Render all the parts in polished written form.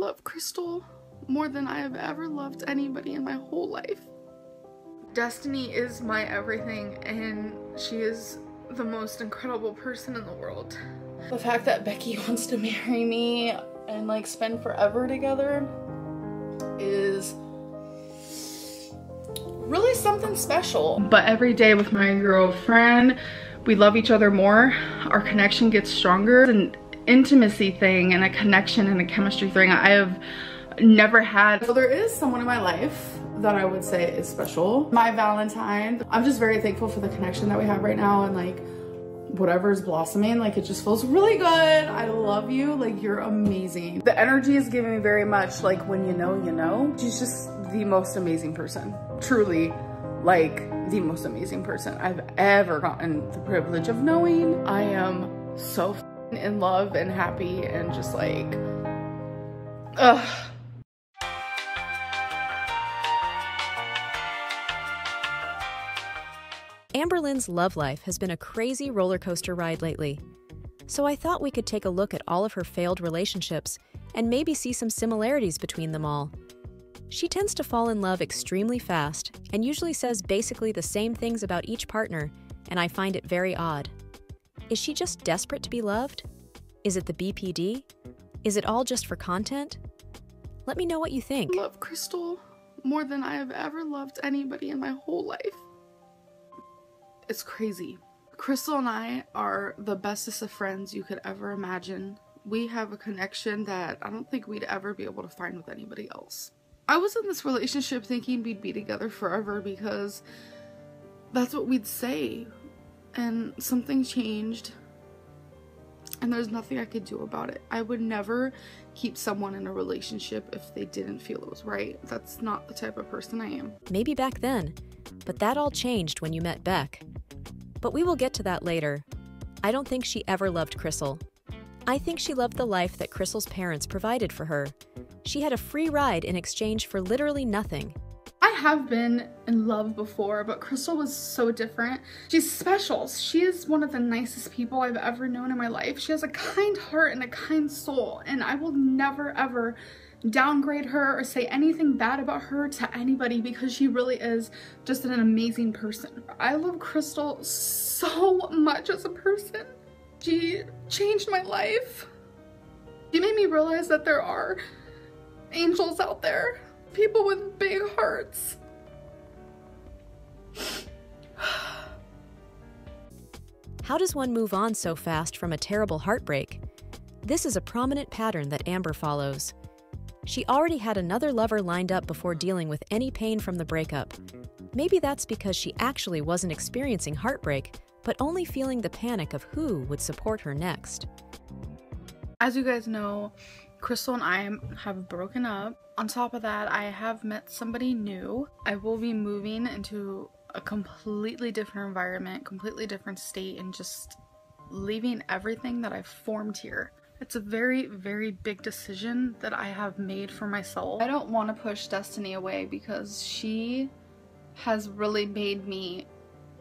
love Crystal more than I have ever loved anybody in my whole life. Destiny is my everything, and she is the most incredible person in the world. The fact that Becky wants to marry me and like spend forever together is really something special. But every day with my girlfriend, we love each other more. Our connection gets stronger. It's an intimacy thing and a connection and a chemistry thing I have never had. So there is someone in my life that I would say is special. My Valentine. I'm just very thankful for the connection that we have right now, and like whatever's blossoming, like it just feels really good. I love you, like you're amazing. The energy is giving me very much like when you know, you know. She's just the most amazing person. Truly, like the most amazing person I've ever gotten the privilege of knowing. I am so in love and happy and just like, ugh. Amberlynn's love life has been a crazy roller coaster ride lately. So I thought we could take a look at all of her failed relationships and maybe see some similarities between them all. She tends to fall in love extremely fast and usually says basically the same things about each partner, and I find it very odd. Is she just desperate to be loved? Is it the BPD? Is it all just for content? Let me know what you think. I love Crystal more than I have ever loved anybody in my whole life. It's crazy. Crystal and I are the bestest of friends you could ever imagine. We have a connection that I don't think we'd ever be able to find with anybody else. I was in this relationship thinking we'd be together forever because that's what we'd say. And something changed. And there's nothing I could do about it. I would never keep someone in a relationship if they didn't feel it was right. That's not the type of person I am. Maybe back then, but that all changed when you met Beck. But we will get to that later. I don't think she ever loved Crystal. I think she loved the life that Crystal's parents provided for her. She had a free ride in exchange for literally nothing. I have been in love before, but Crystal was so different. She's special. She is one of the nicest people I've ever known in my life. She has a kind heart and a kind soul, and I will never ever downgrade her or say anything bad about her to anybody because she really is just an amazing person. I love Crystal so much as a person. She changed my life. She made me realize that there are angels out there. People with big hearts. How does one move on so fast from a terrible heartbreak? This is a prominent pattern that Amber follows. She already had another lover lined up before dealing with any pain from the breakup. Maybe that's because she actually wasn't experiencing heartbreak, but only feeling the panic of who would support her next. As you guys know, Crystal and I have broken up. On top of that, I have met somebody new. I will be moving into a completely different environment, completely different state, and just leaving everything that I've formed here. It's a very, very big decision that I have made for myself. I don't want to push Destiny away because she has really made me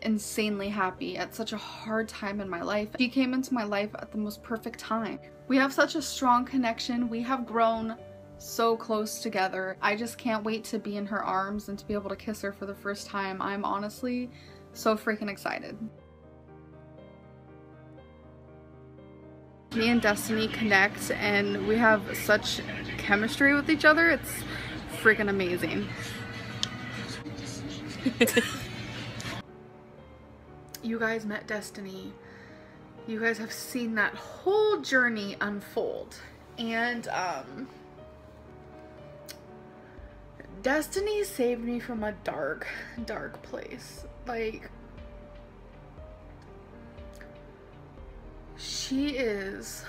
insanely happy at such a hard time in my life. She came into my life at the most perfect time. We have such a strong connection. We have grown so close together. I just can't wait to be in her arms and to be able to kiss her for the first time. I'm honestly so freaking excited. Me and Destiny connect and we have such chemistry with each other. It's freaking amazing. You guys met Destiny. You guys have seen that whole journey unfold. And Destiny saved me from a dark, dark place. Like, she is,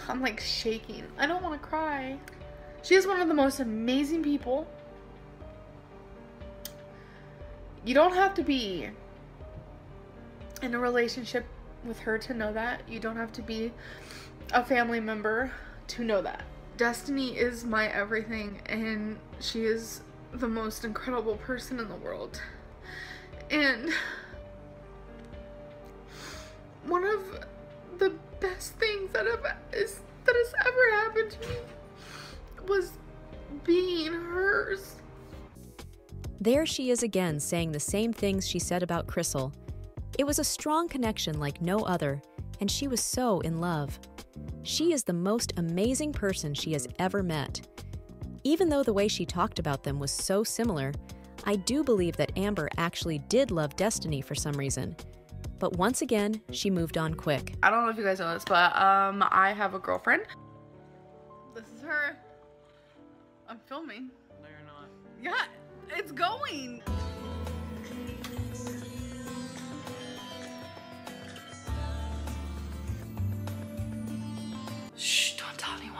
I'm like shaking. I don't want to cry. She is one of the most amazing people. You don't have to be in a relationship with her to know that. You don't have to be a family member to know that. Destiny is my everything, and she is the most incredible person in the world. And one of the best things that has ever There she is again saying the same things she said about Crystal. It was a strong connection like no other, and she was so in love. She is the most amazing person she has ever met. Even though the way she talked about them was so similar, I do believe that Amber actually did love Destiny for some reason. But once again, she moved on quick. I don't know if you guys know this, but I have a girlfriend. This is her. I'm filming. No, you're not. Yeah, it's going. Shh, don't tell anyone.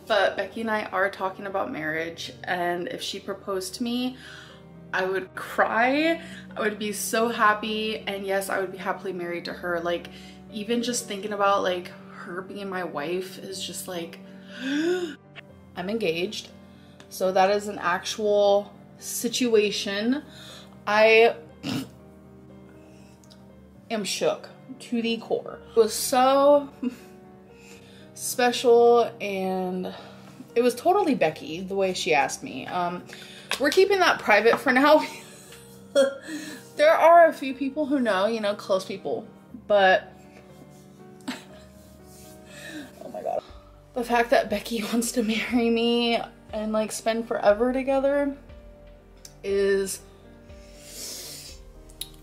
But Becky and I are talking about marriage, and if she proposed to me, I would cry. I would be so happy, and yes, I would be happily married to her. Like, even just thinking about like her being my wife is just like I'm engaged, so that is an actual situation. I am shook to the core. It was so special, and it was totally Becky the way she asked me. We're keeping that private for now. There are a few people who know, you know, close people, but oh my god. The fact that Becky wants to marry me and like spend forever together is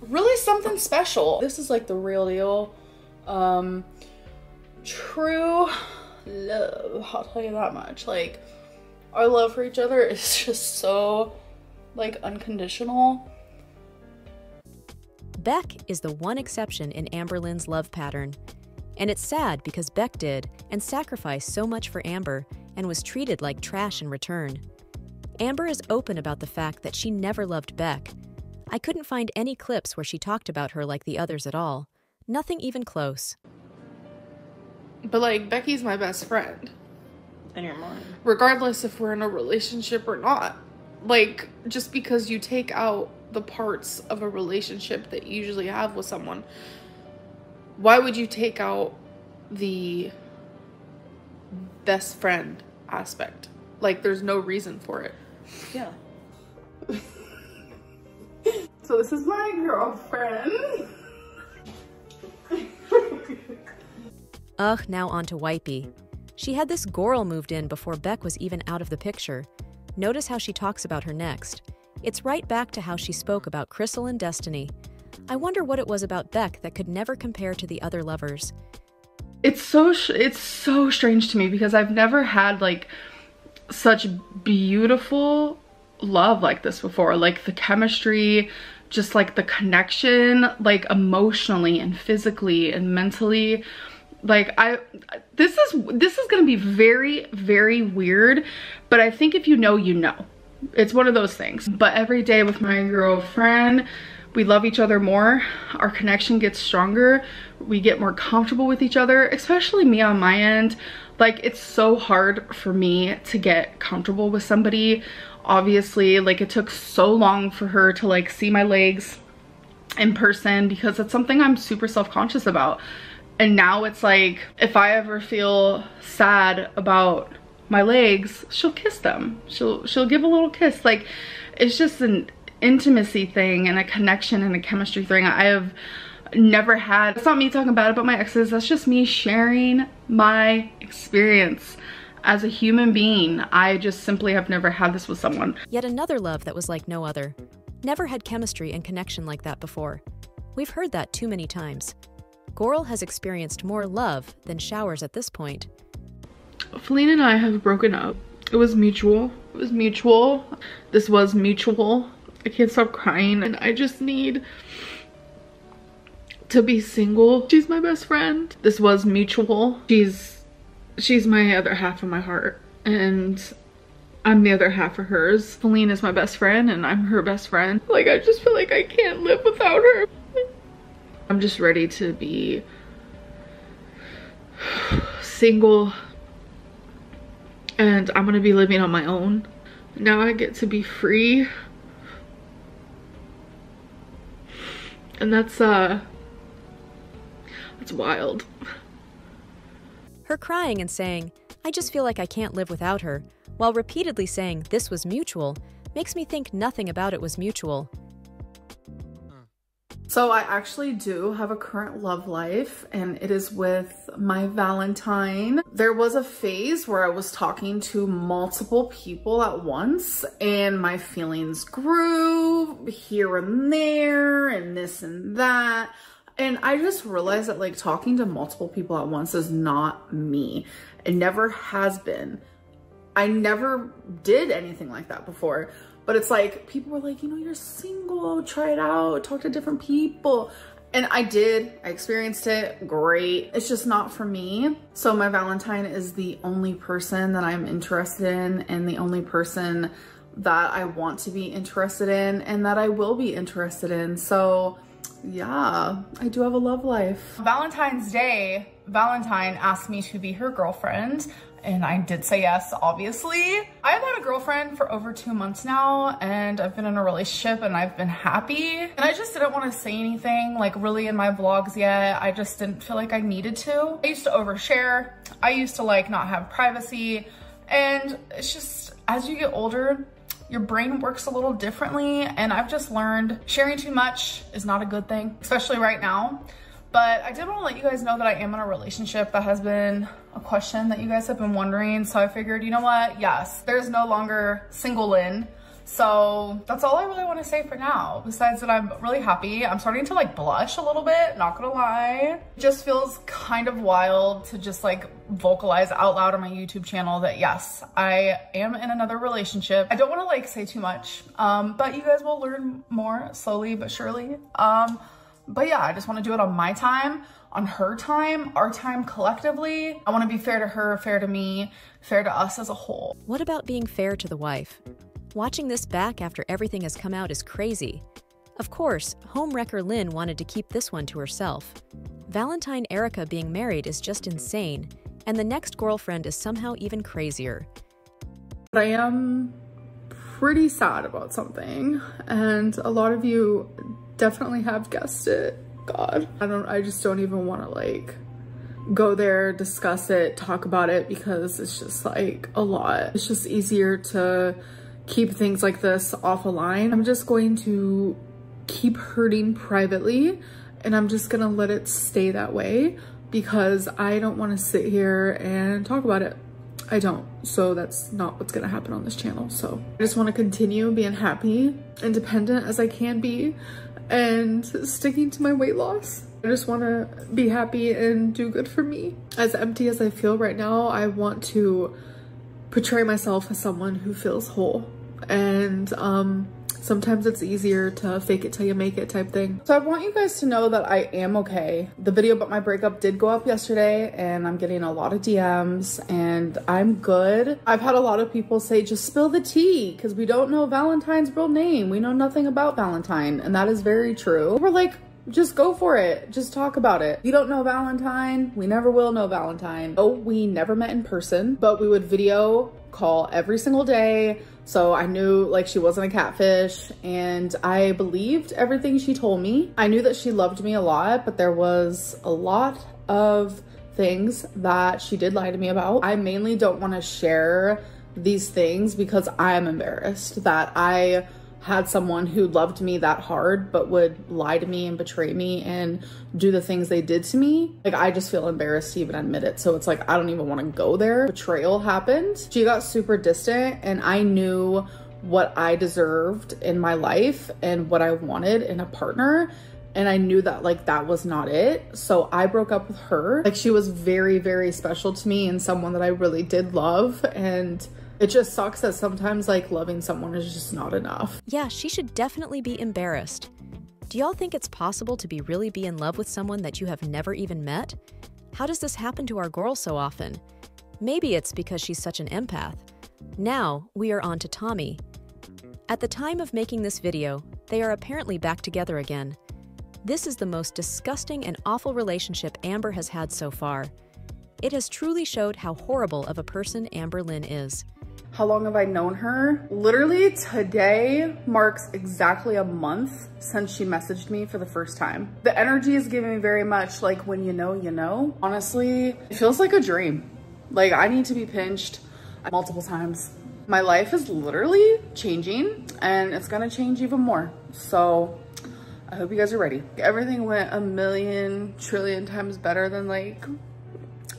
really something special. This is like the real deal. True love, I'll tell you that much. Like, our love for each other is just so like unconditional. Beck is the one exception in Amberlynn's love pattern. And it's sad because Beck did and sacrificed so much for Amber and was treated like trash in return. Amber is open about the fact that she never loved Beck. I couldn't find any clips where she talked about her like the others at all. Nothing even close. But like, Becky's my best friend. In your mind. Regardless if we're in a relationship or not. Like, just because you take out the parts of a relationship that you usually have with someone, why would you take out the best friend aspect? Like, there's no reason for it. Yeah. So this is my girlfriend. Ugh, now on to Wipey. She had this gorl moved in before Beck was even out of the picture. Notice how she talks about her next. It's right back to how she spoke about Crystal and Destiny. I wonder what it was about Beck that could never compare to the other lovers. It's so strange to me because I've never had like such beautiful love like this before. Like the chemistry, just like the connection, like emotionally and physically and mentally. Like this is gonna be very, very weird, but I think if you know, you know. It's one of those things. But every day with my girlfriend, we love each other more. Our connection gets stronger. We get more comfortable with each other, especially me on my end. Like, it's so hard for me to get comfortable with somebody. Obviously, like, it took so long for her to like see my legs in person because it's something I'm super self-conscious about. And now it's like, if I ever feel sad about my legs, she'll kiss them. She'll give a little kiss. Like, it's just an intimacy thing and a connection and a chemistry thing I have never had. It's not me talking bad about my exes. That's just me sharing my experience as a human being. I just simply have never had this with someone. Yet another love that was like no other. Never had chemistry and connection like that before. We've heard that too many times. Gorl has experienced more love than showers at this point. Feline and I have broken up. It was mutual. It was mutual. This was mutual. I can't stop crying and I just need to be single. She's my best friend. This was mutual. She's my other half of my heart and I'm the other half of hers. Feline is my best friend and I'm her best friend. Like, I just feel like I can't live without her. I'm just ready to be single and I'm gonna be living on my own. Now I get to be free. And that's wild. Her crying and saying, "I just feel like I can't live without her," while repeatedly saying this was mutual, makes me think nothing about it was mutual. So I actually do have a current love life, and it is with my Valentine. There was a phase where I was talking to multiple people at once, and my feelings grew here and there and this and that. And I just realized that like talking to multiple people at once is not me. It never has been. I never did anything like that before. But it's like, people were like, you know, you're single, try it out, talk to different people. And I did, I experienced it, great. It's just not for me. So my Valentine is the only person that I'm interested in, and the only person that I want to be interested in, and that I will be interested in. So yeah, I do have a love life. Valentine's Day, Valentine asked me to be her girlfriend, and I did say yes, obviously. I've had a girlfriend for over 2 months now, and I've been in a relationship and I've been happy. And I just didn't want to say anything like really in my vlogs yet. I just didn't feel like I needed to. I used to overshare. I used to like not have privacy. And it's just, as you get older, your brain works a little differently. And I've just learned sharing too much is not a good thing, especially right now. But I did want to let you guys know that I am in a relationship. That has been a question that you guys have been wondering. So I figured, you know what? Yes, there's no longer single Lynn. So that's all I really want to say for now. Besides that, I'm really happy. I'm starting to like blush a little bit, not gonna lie. It just feels kind of wild to just like vocalize out loud on my YouTube channel that yes, I am in another relationship. I don't want to like say too much, but you guys will learn more slowly but surely. But yeah, I just want to do it on my time, on her time, our time collectively. I want to be fair to her, fair to me, fair to us as a whole. What about being fair to the wife? Watching this back after everything has come out is crazy. Of course, homewrecker Lynn wanted to keep this one to herself. Valentine Erica being married is just insane, and the next girlfriend is somehow even crazier. But I am pretty sad about something, and a lot of you definitely have guessed it. God, I just don't even want to like go there, discuss it, talk about it, because it's just like a lot. It's just easier to keep things like this off a line. I'm just going to keep hurting privately, and I'm just gonna let it stay that way because I don't want to sit here and talk about it. I don't. So that's not what's gonna happen on this channel. So I just want to continue being happy, independent as I can be, and sticking to my weight loss. I just want to be happy and do good for me. As empty as I feel right now, I want to portray myself as someone who feels whole. And sometimes it's easier to fake it till you make it type thing. So I want you guys to know that I am okay. The video about my breakup did go up yesterday, and I'm getting a lot of DMs, and I'm good. I've had a lot of people say, just spill the tea, because we don't know Valentine's real name. We know nothing about Valentine, and that is very true. We're like, just go for it. Just talk about it. You don't know Valentine. We never will know Valentine. Oh, we never met in person, but we would video call every single day. So I knew like she wasn't a catfish, and I believed everything she told me. I knew that she loved me a lot, but there was a lot of things that she did lie to me about. I mainly don't want to share these things because I'm embarrassed that I had someone who loved me that hard but would lie to me and betray me and do the things they did to me. Like, I just feel embarrassed to even admit it. So it's like, I don't even want to go there. Betrayal happened. She got super distant, and I knew what I deserved in my life and what I wanted in a partner. And I knew that like that was not it. So I broke up with her. Like, she was very, very special to me and someone that I really did love. And it just sucks that sometimes like loving someone is just not enough. Yeah, she should definitely be embarrassed. Do y'all think it's possible to really be in love with someone that you have never even met? How does this happen to our girl so often? Maybe it's because she's such an empath. Now, we are on to Tommy. At the time of making this video, they are apparently back together again. This is the most disgusting and awful relationship Amber has had so far. It has truly showed how horrible of a person Amberlynn is. How long have I known her? Literally today marks exactly a month since she messaged me for the first time. The energy is giving me very much like when you know, you know. Honestly, it feels like a dream. Like, I need to be pinched multiple times. My life is literally changing, and it's gonna change even more. So I hope you guys are ready. Everything went a million trillion times better than like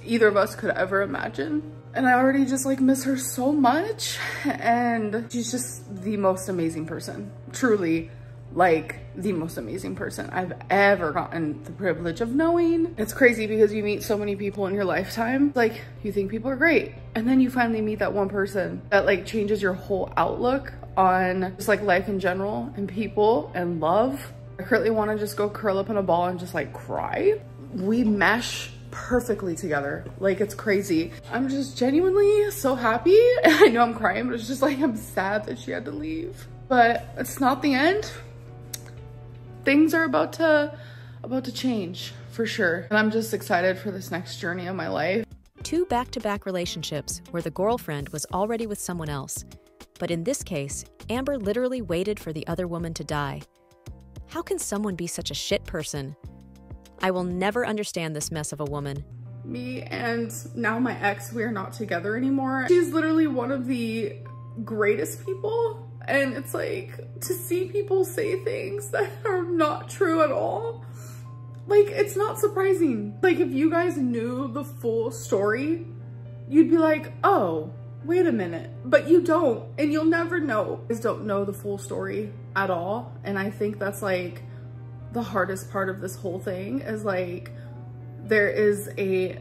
either of us could ever imagine. And I already just like miss her so much. And she's just the most amazing person. Truly, like the most amazing person I've ever gotten the privilege of knowing. It's crazy because you meet so many people in your lifetime. Like, you think people are great. And then you finally meet that one person that like changes your whole outlook on just like life in general and people and love. I currently want to just go curl up in a ball and just like cry. We mesh perfectly together. Like, it's crazy. I'm just genuinely so happy. I know I'm crying, but it's just like I'm sad that she had to leave. But it's not the end. Things are about to change for sure. And I'm just excited for this next journey of my life. 2 back-to-back relationships where the girlfriend was already with someone else. But in this case, Amber literally waited for the other woman to die. How can someone be such a shit person? I will never understand this mess of a woman. Me and now my ex, we are not together anymore. She's literally one of the greatest people. And it's like, to see people say things that are not true at all, like, it's not surprising. Like, if you guys knew the full story, you'd be like, oh, wait a minute. But you don't, and you'll never know. You guys don't know the full story at all. And I think that's like the hardest part of this whole thing is like, there is a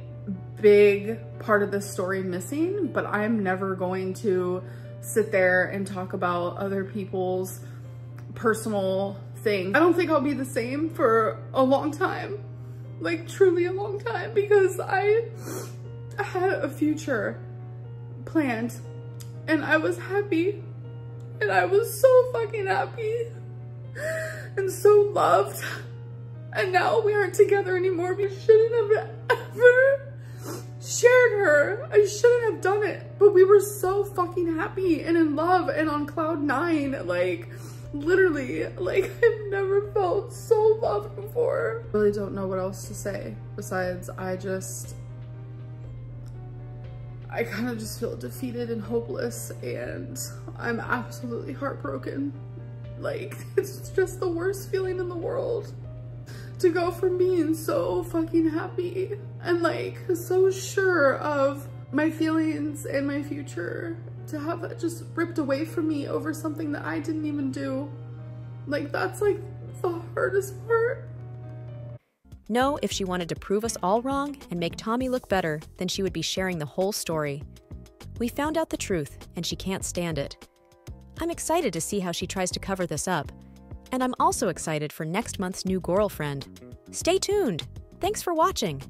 big part of this story missing, but I'm never going to sit there and talk about other people's personal things. I don't think I'll be the same for a long time, like truly a long time, because I had a future planned and I was happy, and I was so fucking happy and so loved, and now we aren't together anymore. We shouldn't have ever shared her. I shouldn't have done it, but we were so fucking happy and in love and on cloud 9. Like, literally, like, I've never felt so loved before. I really don't know what else to say besides I kind of just feel defeated and hopeless, and I'm absolutely heartbroken. Like, it's just the worst feeling in the world to go from being so fucking happy and like so sure of my feelings and my future to have that just ripped away from me over something that I didn't even do. Like, that's like the hardest part. No, if she wanted to prove us all wrong and make Tommy look better, then she would be sharing the whole story. We found out the truth, and she can't stand it. I'm excited to see how she tries to cover this up. And I'm also excited for next month's new girlfriend. Stay tuned! Thanks for watching!